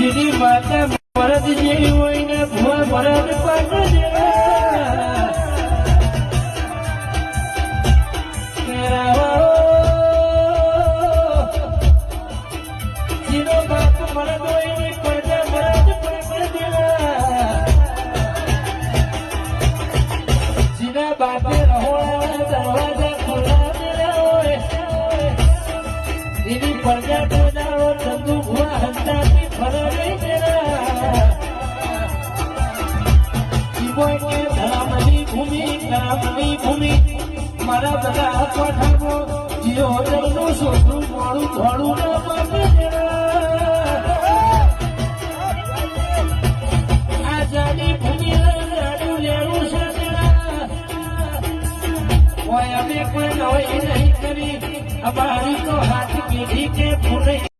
જેની માતા ભરત જેવી હોય ને ભુવા ભરત પાછળ જેનો બાપ ભરત હોય એની પ્રજા ભરત પાછળ જેના બાપે રહોડા દરવાજા ખોલા દેલા હોય એની પ્રજા જોનારો ચંદુ ભુવા હંતાથી ફરવી દેલા જીવોય કે ધરામની ભૂમિ મારા બધા પઠાકો જીઓ જરનું છોકરું મોડું થોડું ના પામે આઝાદી ભૂમિ જાડું લેવું છે કોઈ અમે કોઈ નવી નહીં કરી અમારી તો હાથ પેઢી કે ભૂલે